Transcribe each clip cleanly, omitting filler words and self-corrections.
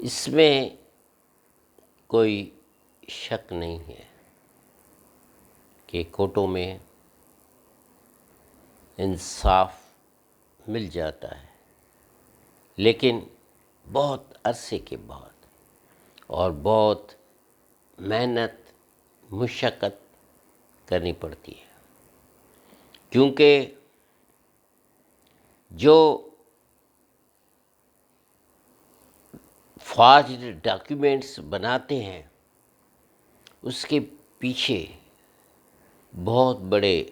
اس میں کوئی شک نہیں ہے کہ کورٹوں میں انصاف مل جاتا ہے، لیکن بہت عرصے کے بعد اور بہت محنت مشقت کرنی پڑتی ہے، کیونکہ جو فارجڈ ڈاکیومنٹس بناتے ہیں اس کے پیچھے بہت بڑے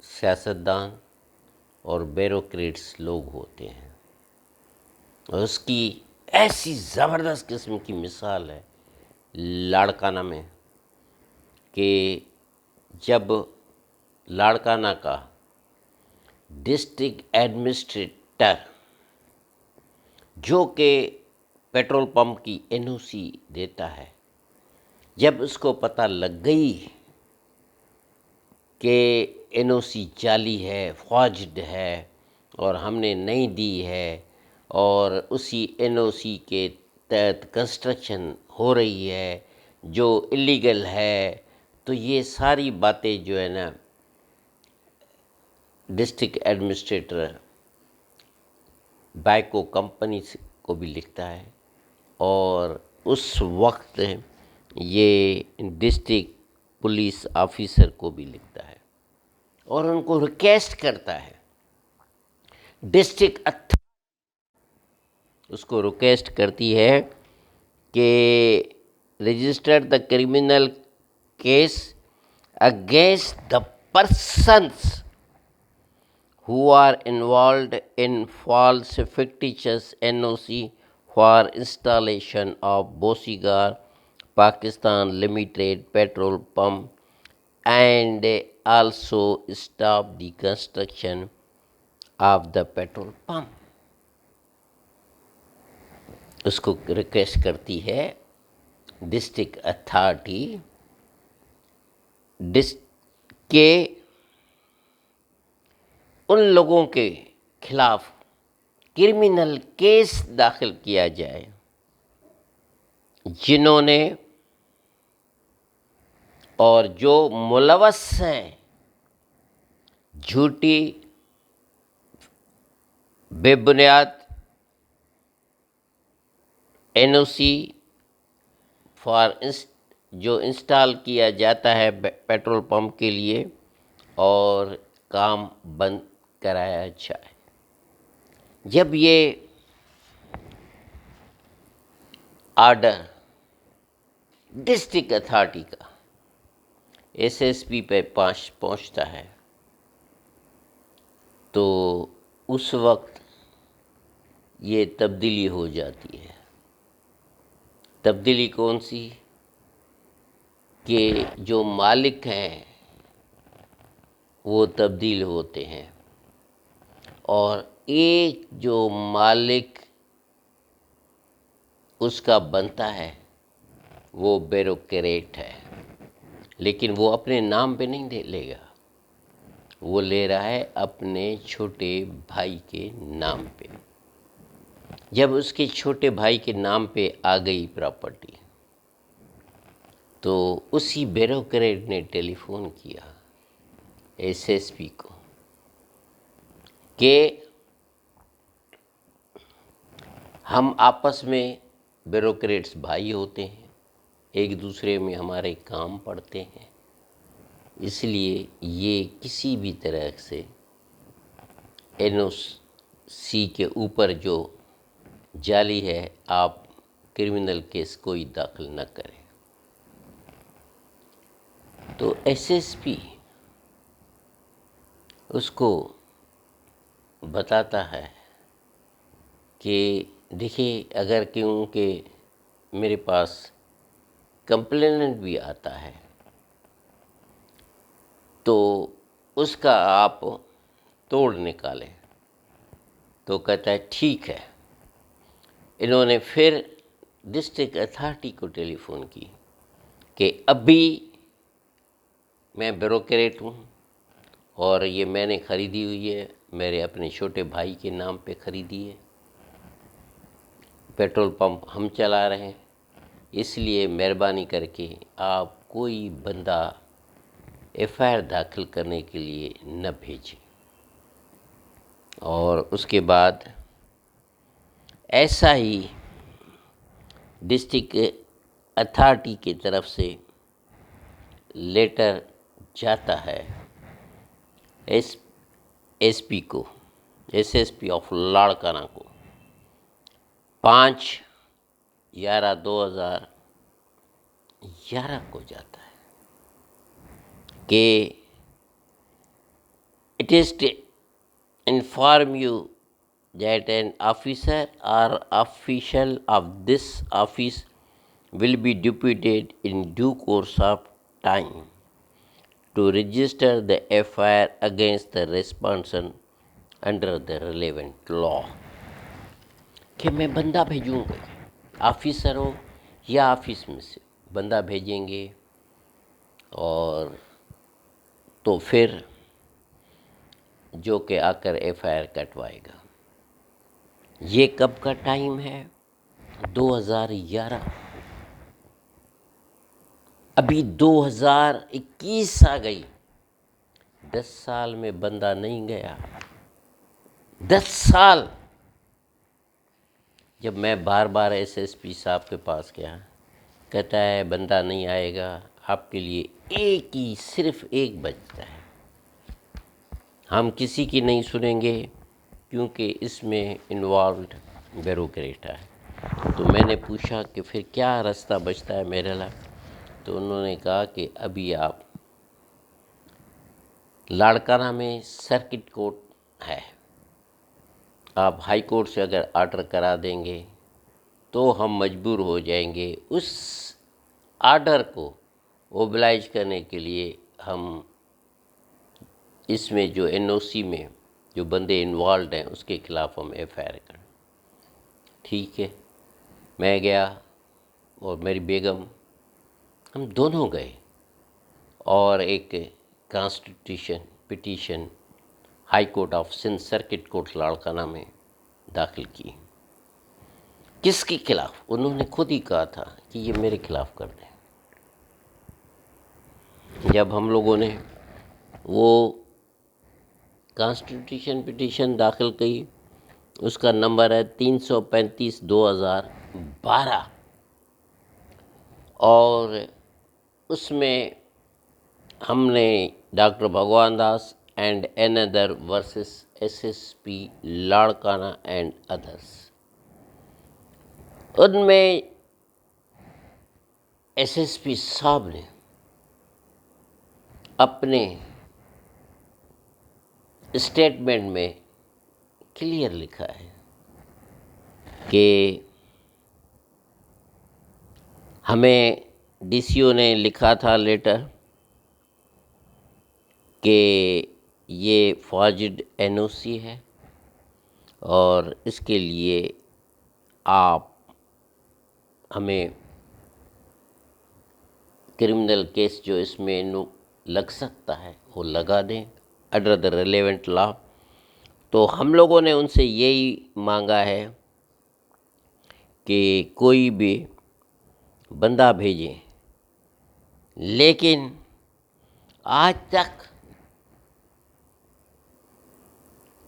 سیاستدان اور بیوروکریٹس لوگ ہوتے ہیں، اور اس کی ایسی زبردست قسم کی مثال ہے لاڑکانہ میں کہ جب لاڑکانہ کا ڈسٹرکٹ ایڈمنسٹریٹر، جو کہ پیٹرول پمپ کی این او سی دیتا ہے، جب اس کو پتہ لگ گئی کہ این او سی جعلی ہے، فارجڈ ہے اور ہم نے نہیں دی ہے، اور اسی این او سی کے تحت کنسٹرکشن ہو رہی ہے جو اللیگل ہے، تو یہ ساری باتیں جو ہے نا ڈسٹرکٹ ایڈمنسٹریٹر بائیکو کمپنی کو بھی لکھتا ہے، اور اس وقت یہ ڈسٹرکٹ پولیس آفیسر کو بھی لکھتا ہے اور ان کو ریکویسٹ کرتا ہے، ڈسٹرکٹ اس کو ریکویسٹ کرتی ہے کہ register the criminal case against the persons who are involved in false fictitious NOC for installation of Bosigar Pakistan Limited petrol pump and also stop the construction of the petrol pump. اس کو request کرتی ہے district authority کہ ان لوگوں کے خلاف criminal case داخل کیا جائے جنہوں نے اور جو ملوث ہیں جھوٹی بے بنیاد این او سی فار جو انسٹال کیا جاتا ہے پیٹرول پمپ کے لیے اور کام بند کرایا جائے۔ جب یہ آرڈر ڈسٹرکٹ اتھارٹی کا ایس ایس پی پہ پہنچتا ہے تو اس وقت یہ تبدیلی ہو جاتی ہے۔ تبدیلی کون سی؟ کہ جو مالک ہیں وہ تبدیل ہوتے ہیں، اور ایک جو مالک اس کا بنتا ہے وہ بیوروکریٹ ہے، لیکن وہ اپنے نام پہ نہیں لے گا، وہ لے رہا ہے اپنے چھوٹے بھائی کے نام پہ۔ جب اس کے چھوٹے بھائی کے نام پہ آ گئی پراپرٹی تو اسی بیوروکریٹ نے ٹیلی فون کیا ایس ایس پی کو کہ ہم آپس میں بیوروکریٹس بھائی ہوتے ہیں، ایک دوسرے میں ہمارے کام پڑتے ہیں، اس لیے یہ کسی بھی طرح سے این او سی کے اوپر جو جعلی ہے آپ کرمنل کیس کوئی داخل نہ کریں۔ تو ایس ایس پی اس کو بتاتا ہے کہ دیکھیے اگر کیونکہ میرے پاس کمپلیننٹ بھی آتا ہے تو اس کا آپ توڑ نکالیں، تو کہتا ہے ٹھیک ہے۔ انہوں نے پھر ڈسٹرکٹ اتھارٹی کو ٹیلی فون کی کہ ابھی میں بیوروکریٹ ہوں اور یہ میں نے خریدی ہوئی ہے، میرے اپنے چھوٹے بھائی کے نام پہ خریدی ہے، پیٹرول پمپ ہم چلا رہے ہیں، اس لیے مہربانی کر کے آپ کوئی بندہ ایف آئی آر داخل کرنے کے لیے نہ بھیجیں۔ اور اس کے بعد ایسا ہی ڈسٹرکٹ اتھارٹی کی طرف سے لیٹر جاتا ہے ایس پی کو، ایس پی آف لاڑکانہ کو، 5/11/2011 کو جاتا ہے کہ it is to inform you that an officer or official of this office will be deputed in due course of time to register the FIR against the respondent under the relevant law۔ کہ میں بندہ بھیجوں گا، officer ہو یا office میں سے بندہ بھیجیں گے، اور تو پھر جو کہ آ کر ایف آئی آر کٹوائے گا۔ یہ کب کا ٹائم ہے؟ 2011۔ ابھی 2021 آ گئی، 10 سال میں بندہ نہیں گیا، 10 سال۔ جب میں بار بار ایس پی صاحب کے پاس گیا، کہتا ہے بندہ نہیں آئے گا، آپ کے لیے صرف ایک بچتا ہے، ہم کسی کی نہیں سنیں گے کیونکہ اس میں انوالوڈ بیوروکریٹ ہے۔ تو میں نے پوچھا کہ پھر کیا راستہ بچتا ہے میرے لیے؟ تو انہوں نے کہا کہ ابھی آپ لاڑکانہ میں سرکٹ کورٹ ہے، آپ ہائی کورٹ سے اگر آرڈر کرا دیں گے تو ہم مجبور ہو جائیں گے اس آرڈر کو اوبلائج کرنے کے لیے، ہم اس میں جو این او سی میں جو بندے انوالوڈ ہیں اس کے خلاف ہم ایف آئی آر کریں۔ ٹھیک ہے، میں گیا اور میری بیگم، ہم دونوں گئے اور ایک constitution petition high court of Sindh circuit court Larkana میں داخل کی۔ کس کے خلاف؟ انہوں نے خود ہی کہا تھا کہ یہ میرے خلاف کر دیں۔ جب ہم لوگوں نے وہ کانسٹیٹیوشن پٹیشن داخل کی، اس کا نمبر ہے 335/2012، اور اس میں ہم نے doctor Bhagwan Das and another versus SSP Larkana and others, ان میں SSP صاحب نے اپنے اسٹیٹمنٹ میں کلیئر لکھا ہے کہ ہمیں ڈی سی او نے لکھا تھا لیٹر کہ یہ فارجڈ این او سی ہے، اور اس کے لیے آپ ہمیں کرمنل کیس جو اس میں لگ سکتا ہے وہ لگا دیں انڈر دا ریلیونٹ لا۔ تو ہم لوگوں نے ان سے یہی مانگا ہے کہ کوئی بھی بندہ بھیجیں، لیکن آج تک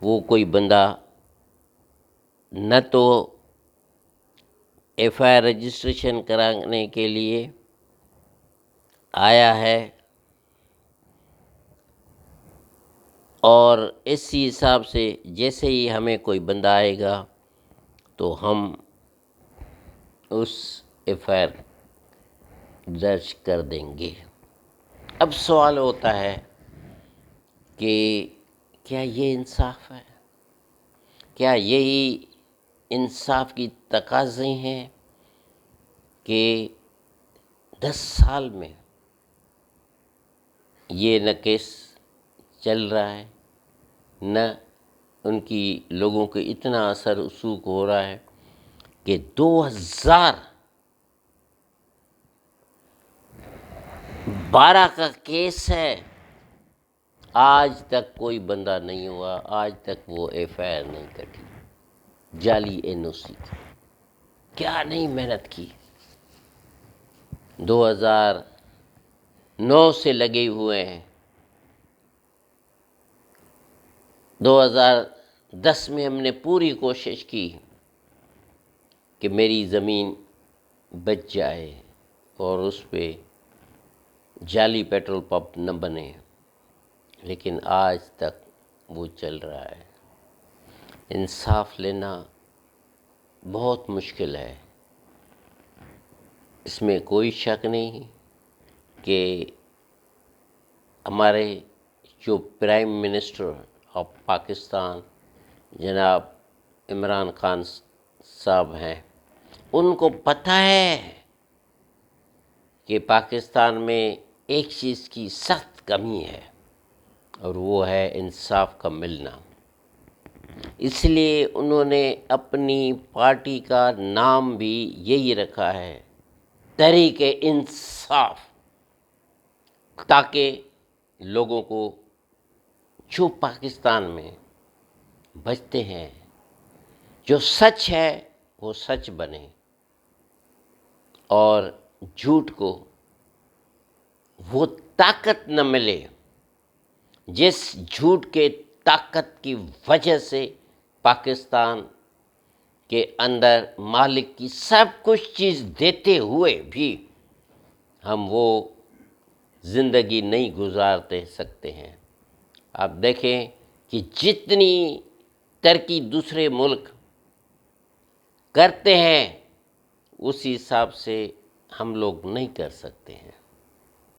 وہ کوئی بندہ نہ تو ایف آئی آر رجسٹریشن کرانے کے لیے آیا ہے، اور اسی حساب سے جیسے ہی ہمیں کوئی بندہ آئے گا تو ہم اس ایف آئی آر درج کر دیں گے۔ اب سوال ہوتا ہے کہ کیا یہ انصاف ہے؟ کیا یہی انصاف کی تقاضے ہیں کہ 10 سال میں یہ نہ کیس چل رہا ہے، نہ ان کی لوگوں کو اتنا اثر رسوخ ہو رہا ہے کہ 2012 کا کیس ہے، آج تک کوئی بندہ نہیں ہوا، آج تک وہ ایف آئی آر نہیں کٹی، جعلی این او سی۔ کیا نہیں محنت کی. 2009 سے لگے ہوئے ہیں. 2010 میں ہم نے پوری کوشش کی کہ میری زمین بچ جائے اور اس پہ جعلی پیٹرول پمپ نہ بنے، لیکن آج تک وہ چل رہا ہے. انصاف لینا بہت مشکل ہے، اس میں کوئی شک نہیں کہ ہمارے جو پرائم منسٹر آف پاکستان جناب عمران خان صاحب ہیں، ان کو پتہ ہے کہ پاکستان میں ایک چیز کی سخت کمی ہے اور وہ ہے انصاف کا ملنا. اس لیے انہوں نے اپنی پارٹی کا نام بھی یہی رکھا ہے، تحریک انصاف، تاکہ لوگوں کو جو پاکستان میں بچتے ہیں، جو سچ ہے وہ سچ بنے اور جھوٹ کو وہ طاقت نہ ملے جس جھوٹ کے طاقت کی وجہ سے پاکستان کے اندر مالک کی سب کچھ چیز دیتے ہوئے بھی ہم وہ زندگی نہیں گزارتے سکتے ہیں. آپ دیکھیں کہ جتنی ترقی دوسرے ملک کرتے ہیں اسی حساب سے ہم لوگ نہیں کر سکتے ہیں.